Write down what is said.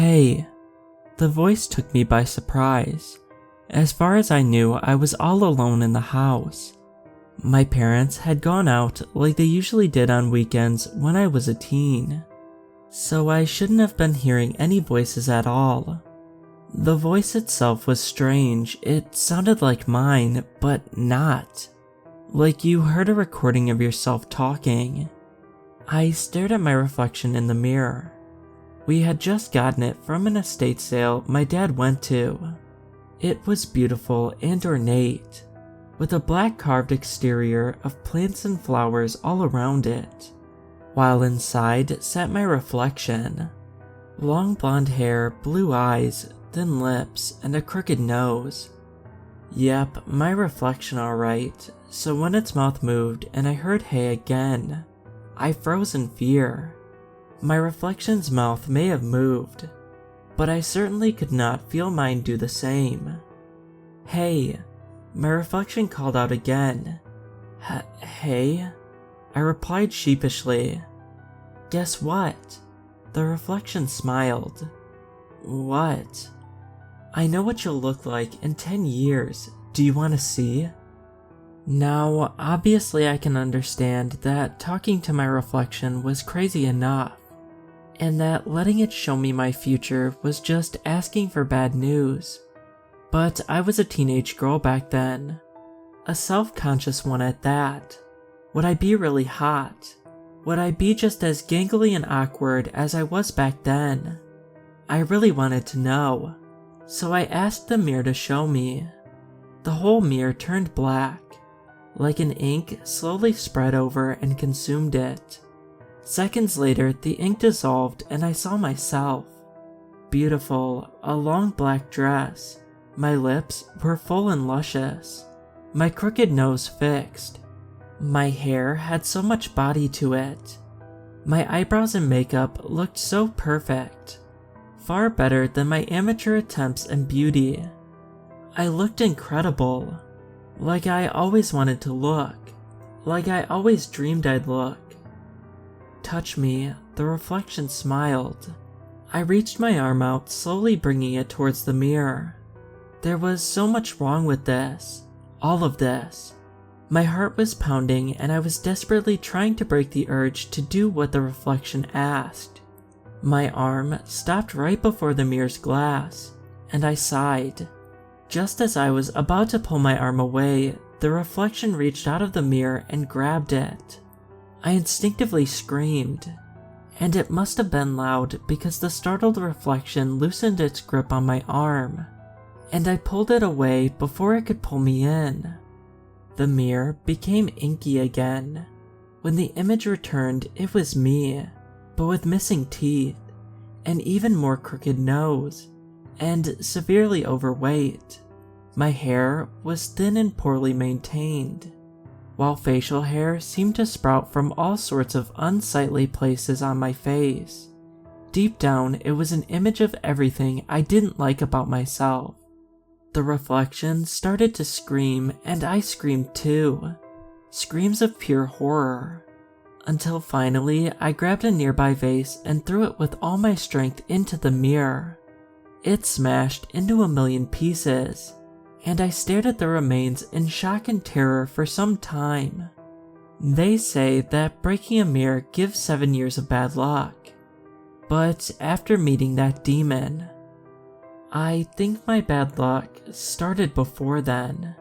Hey. The voice took me by surprise. As far as I knew, I was all alone in the house. My parents had gone out like they usually did on weekends when I was a teen, so I shouldn't have been hearing any voices at all. The voice itself was strange. It sounded like mine, but not. Like you heard a recording of yourself talking. I stared at my reflection in the mirror. We had just gotten it from an estate sale my dad went to. It was beautiful and ornate, with a black carved exterior of plants and flowers all around it, while inside sat my reflection. Long blonde hair, blue eyes, thin lips, and a crooked nose. Yep, my reflection alright, so when its mouth moved and I heard hey again, I froze in fear. My reflection's mouth may have moved, but I certainly could not feel mine do the same. Hey, my reflection called out again. Hey? I replied sheepishly. Guess what? The reflection smiled. What? I know what you'll look like in 10 years. Do you want to see? Now, obviously I can understand that talking to my reflection was crazy enough, and that letting it show me my future was just asking for bad news. But I was a teenage girl back then. A self-conscious one at that. Would I be really hot? Would I be just as gangly and awkward as I was back then? I really wanted to know, so I asked the mirror to show me. The whole mirror turned black, like an ink slowly spread over and consumed it. Seconds later, the ink dissolved and I saw myself. Beautiful, a long black dress. My lips were full and luscious. My crooked nose fixed. My hair had so much body to it. My eyebrows and makeup looked so perfect. Far better than my amateur attempts in beauty. I looked incredible. Like I always wanted to look. Like I always dreamed I'd look. Touch me, the reflection smiled. I reached my arm out, slowly bringing it towards the mirror. There was so much wrong with this. All of this. My heart was pounding and I was desperately trying to break the urge to do what the reflection asked. My arm stopped right before the mirror's glass, and I sighed. Just as I was about to pull my arm away, the reflection reached out of the mirror and grabbed it. I instinctively screamed, and it must have been loud because the startled reflection loosened its grip on my arm, and I pulled it away before it could pull me in. The mirror became inky again. When the image returned, it was me, but with missing teeth, an even more crooked nose, and severely overweight. My hair was thin and poorly maintained, while facial hair seemed to sprout from all sorts of unsightly places on my face. Deep down, it was an image of everything I didn't like about myself. The reflection started to scream, and I screamed too. Screams of pure horror. Until finally, I grabbed a nearby vase and threw it with all my strength into the mirror. It smashed into a million pieces, and I stared at the remains in shock and terror for some time. They say that breaking a mirror gives 7 years of bad luck, but after meeting that demon, I think my bad luck started before then.